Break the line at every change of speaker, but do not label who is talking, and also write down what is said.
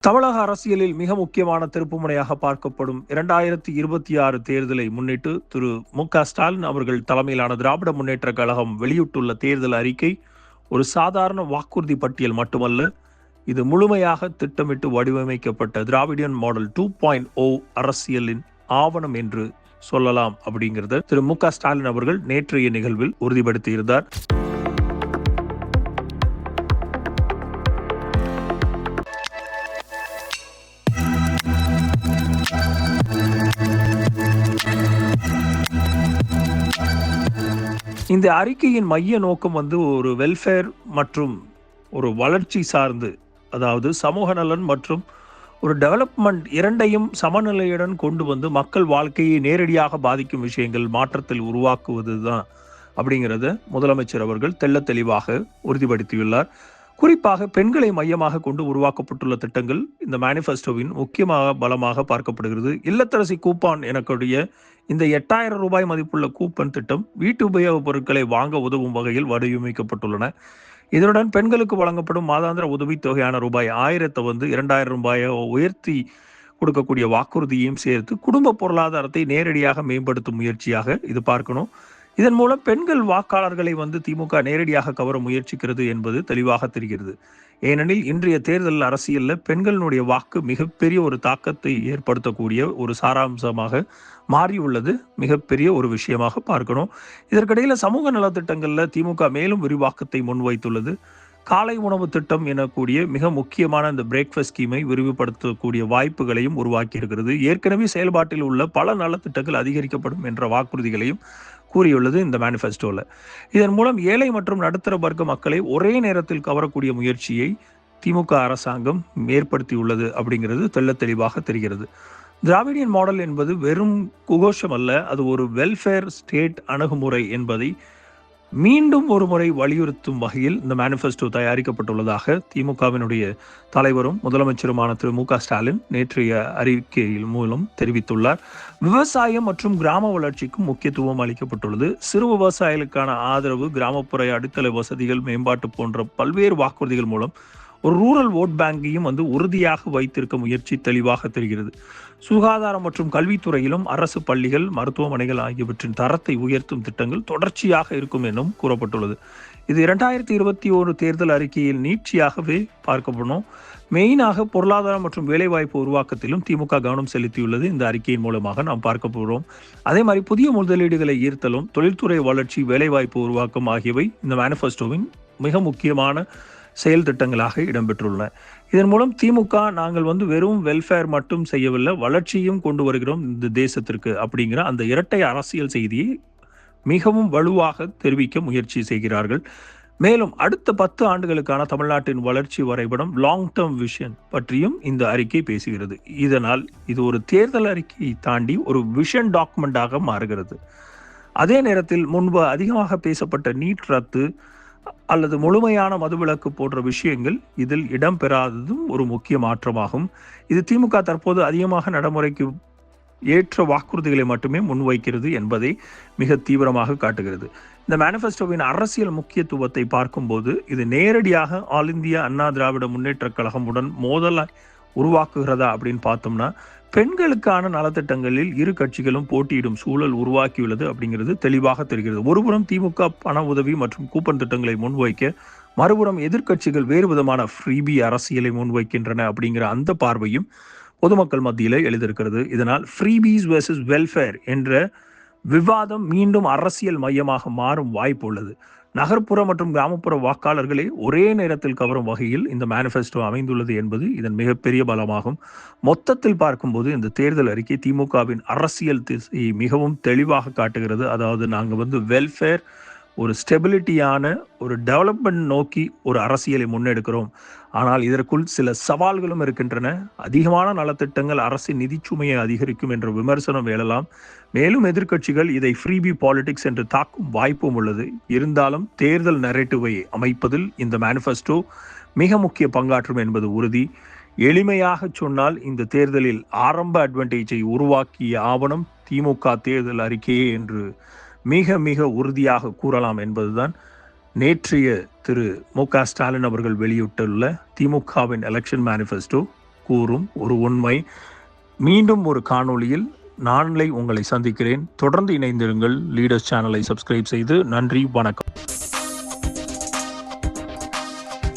தமிழக அரசியலில் மிக முக்கியமான திருப்புமுனையாக பார்க்கப்படும் 2026 தேர்தலை முன்னிட்டு திரு மு.க.ஸ்டாலின் அவர்கள் தலைமையிலான திராவிட முன்னேற்ற கழகம் வெளியிட்டுள்ள தேர்தல் அறிக்கை ஒரு சாதாரண வாக்குறுதி பட்டியல் மட்டுமல்ல, இது முழுமையாக திட்டமிட்டு வடிவமைக்கப்பட்ட திராவிடியன் மாடல் 2.0 அரசியலின் ஆவணம் என்று சொல்லலாம் அப்படிங்கிறத திரு மு.க.ஸ்டாலின் அவர்கள் நேற்றைய நிகழ்வில் உறுதிப்படுத்தியிருந்தார். இந்த அறிக்கையின் மைய நோக்கம் ஒரு வெல்ஃபேர் மற்றும் ஒரு வளர்ச்சி சார்ந்து, அதாவது சமூக நலன் மற்றும் ஒரு டெவலப்மெண்ட் இரண்டையும் சமநிலையுடன் கொண்டு மக்கள் வாழ்க்கையை நேரடியாக பாதிக்கும் விஷயங்கள் மாற்றத்தில் உருவாக்குவது தான் அப்படிங்கிறத முதலமைச்சர் அவர்கள் தெள்ள தெளிவாக உறுதிப்படுத்தியுள்ளார். குறிப்பாக பெண்களை மையமாக கொண்டு உருவாக்கப்பட்டுள்ள திட்டங்கள் இந்த மேனிஃபெஸ்டோவின் முக்கியமாக பலமாக பார்க்கப்படுகிறது. இல்லத்தரசி கூப்பான் எனக்கூடிய இந்த 8000 ரூபாய் மதிப்புள்ள கூப்பன் திட்டம் வீட்டு உபயோகப் பொருட்களை வாங்க உதவும் வகையில் வடிவமைக்கப்பட்டுள்ளன. இதனுடன் பெண்களுக்கு வழங்கப்படும் மாதாந்திர உதவித்தொகையான ரூபாய் 1000 2000 ரூபாயை உயர்த்தி கொடுக்கக்கூடிய வாக்குறுதியையும் சேர்த்து குடும்ப பொருளாதாரத்தை நேரடியாக மேம்படுத்தும் முயற்சியாக இது பார்க்கணும். இதன் மூலம் பெண்கள் வாக்காளர்களை திமுக நேரடியாக கவர முயற்சிக்கிறது என்பது தெளிவாக தெரிகிறது. ஏனெனில் இன்றைய தேர்தல் அரசியலில் பெண்களுடைய வாக்கு மிகப்பெரிய ஒரு தாக்கத்தை ஏற்படுத்தக்கூடிய ஒரு சாராம்சமாக மாறியுள்ளது. மிகப்பெரிய ஒரு விஷயமாக பார்க்கணும். இதற்கிடையில் சமூக நலத்திட்டங்களில் திமுக மேலும் விரிவாக்கத்தை முன்வைத்துள்ளது. காலை உணவு திட்டம் எனக்கூடிய மிக முக்கியமான இந்த பிரேக்ஃபாஸ்ட் ஸ்கீமை விரிவுபடுத்தக்கூடிய வாய்ப்புகளையும் உருவாக்கி இருக்கிறது. ஏற்கனவே செயல்பாட்டில் உள்ள பல நலத்திட்டங்கள் அதிகரிக்கப்படும் என்ற வாக்குறுதிகளையும் கூறியுள்ளது இந்த மேனிஃபெஸ்டோவில். இதன் மூலம் ஏழை மற்றும் நடுத்தர வர்க்க மக்களை ஒரே நேரத்தில் கவரக்கூடிய முயற்சியை திமுக அரசாங்கம் ஏற்படுத்தியுள்ளது அப்படிங்கிறது தெள்ள தெளிவாக தெரிகிறது. திராவிடியன் மாடல் என்பது வெறும் குகோஷம் அல்ல, அது ஒரு வெல்ஃபேர் ஸ்டேட் அணுகுமுறை என்பதை மீண்டும் ஒரு முறை வலியுறுத்தும் வகையில் இந்த மேனிஃபெஸ்டோ தயாரிக்கப்பட்டுள்ளதாக திமுகவினுடைய தலைவரும் முதலமைச்சருமான திரு மு.க.ஸ்டாலின் நேற்றைய அறிக்கையில் மூலம் தெரிவித்துள்ளார். விவசாயம் மற்றும் கிராம வளர்ச்சிக்கும் முக்கியத்துவம் அளிக்கப்பட்டுள்ளது. சிறு விவசாயிகளுக்கான ஆதரவு, கிராமப்புற அடித்தள வசதிகள் மேம்பாட்டு போன்ற பல்வேறு வாக்குறுதிகள் மூலம் ஒரு ரூரல் ஓட் பேங்கையும் உறுதியாக வைத்திருக்க முயற்சி தெளிவாக தெரிகிறது. சுகாதாரம் மற்றும் கல்வித்துறையிலும் அரசு பள்ளிகள், மருத்துவமனைகள் ஆகியவற்றின் தரத்தை உயர்த்தும் திட்டங்கள் தொடர்ச்சியாக இருக்கும் எனவும் கூறப்பட்டுள்ளது. இது 2021 தேர்தல் அறிக்கையில் நீட்சியாகவே பார்க்கப்படும். மெயினாக பொருளாதாரம் மற்றும் வேலைவாய்ப்பு உருவாக்கத்திலும் திமுக கவனம் செலுத்தியுள்ளது இந்த அறிக்கையின் மூலமாக நாம் பார்க்க போகிறோம். அதே மாதிரி புதிய முதலீடுகளை ஈர்த்தலும், தொழில்துறை வளர்ச்சி, வேலைவாய்ப்பு உருவாக்கம் ஆகியவை இந்த மேனிஃபெஸ்டோவின் மிக முக்கியமான செயல் திட்டங்களாக இடம்பெற்றுள்ளன. இதன் மூலம் திமுக நாங்கள் வெறும் வெல்ஃபேர் மட்டும் செய்யவில்லை, வளர்ச்சியும் கொண்டு வருகிறோம் இந்த தேசத்திற்கு அப்படிங்கிற அந்த இரட்டை அரசியல் செய்தியை மிகவும் வலுவாக தெரிவிக்க முயற்சி செய்கிறார்கள். மேலும் அடுத்த 10 ஆண்டுகளுக்கான தமிழ்நாட்டின் வளர்ச்சி வரைபடம், லாங் டேர்ம் விஷன் பற்றியும் இந்த அறிக்கை பேசுகிறது. இதனால் இது ஒரு தேர்தல் அறிக்கையை தாண்டி ஒரு விஷன் டாக்குமெண்டாக மாறுகிறது. அதே நேரத்தில் முன்பு அதிகமாக பேசப்பட்ட நீட் ரத்து அல்லது முழுமையான மதுவிலக்கு போன்ற விஷயங்கள் இதில் இடம்பெறாததும் ஒரு முக்கிய மாற்றமாகும். இது திமுக தற்போது அதிகமாக நடைமுறைக்கு ஏற்ற வாக்குறுதிகளை மட்டுமே முன்வைக்கிறது என்பதை மிக தீவிரமாக காட்டுகிறது. இந்த மேனிஃபெஸ்டோவின் அரசியல் முக்கியத்துவத்தை பார்க்கும்போது இது நேரடியாக ஆல் இந்தியா அண்ணா திராவிட முன்னேற்ற கழகமுடன் மோதலை உருவாக்குகிறதா அப்படின்னு பார்த்தோம்னா, பெண்களுக்கான நலத்திட்டங்களில் இரு கட்சிகளும் போட்டியிடும் சூழல் உருவாக்கியுள்ளது அப்படிங்கிறது தெளிவாக தெரிகிறது. ஒருபுறம் திமுக பண உதவி மற்றும் கூப்பன் திட்டங்களை முன்வைக்க, மறுபுறம் எதிர்க்கட்சிகள் வேறு விதமான ஃப்ரீபி அரசியலை முன்வைக்கின்றன அப்படிங்கிற அந்த பார்வையும் பொதுமக்கள் மத்தியில் எழுதியிருக்கிறது. இதனால் ஃப்ரீபீஸ் வெர்சஸ் வெல்ஃபேர் என்ற விவாதம் மீண்டும் அரசியல் மையமாக மாறும் வாய்ப்பு உள்ளது. நகர்ப்புற மற்றும் கிராமப்புற வாக்காளர்களை ஒரே நேரத்தில் கவரும் வகையில் இந்த மேனிஃபெஸ்டோ அமைந்துள்ளது என்பது இதன் மிகப்பெரிய பலமாகும். மொத்தத்தில் பார்க்கும்போது இந்த தேர்தல் அறிக்கை திமுகவின் அரசியல் திசையை மிகவும் தெளிவாக காட்டுகிறது. அதாவது நாங்கள் வெல்ஃபேர், ஒரு ஸ்டெபிலிட்டியான ஒரு டெவலப்மெண்ட் நோக்கி ஒரு அரசியலை முன்னெடுக்கிறோம். ஆனால் இதற்குள் சில சவால்களும் இருக்கின்றன. அதிகமான நலத்திட்டங்கள் அரசின் நிதிச்சுமையை அதிகரிக்கும் என்ற விமர்சனம் எழலாம். மேலும் எதிர்க்கட்சிகள் இதை ஃப்ரீபி பாலிடிக்ஸ் என்று தாக்கும் வாய்ப்பும் உள்ளது. இருந்தாலும் தேர்தல் நரேட்டிவை அமைப்பதில் இந்த மேனிஃபெஸ்டோ மிக முக்கிய பங்காற்றும் என்பது உறுதி. எளிமையாக சொன்னால் இந்த தேர்தலில் ஆரம்ப அட்வான்டேஜை உருவாக்கிய ஆவணம் திமுக தேர்தல் அறிக்கையே என்று மிக மிக உறுதியாக கூறலாம் என்பதுதான் நேற்றைய திரு மு.க.ஸ்டாலின் அவர்கள் வெளியிட்டுள்ள திமுகவின் எலெக்ஷன் மேனிஃபெஸ்டோ கூறும் ஒரு உண்மை. மீண்டும் ஒரு காணொளியில் நாளை உங்களை சந்திக்கிறேன். தொடர்ந்து இணைந்திருங்கள். லீடர்ஸ் சேனலை சப்ஸ்கிரைப் செய்து. நன்றி, வணக்கம்.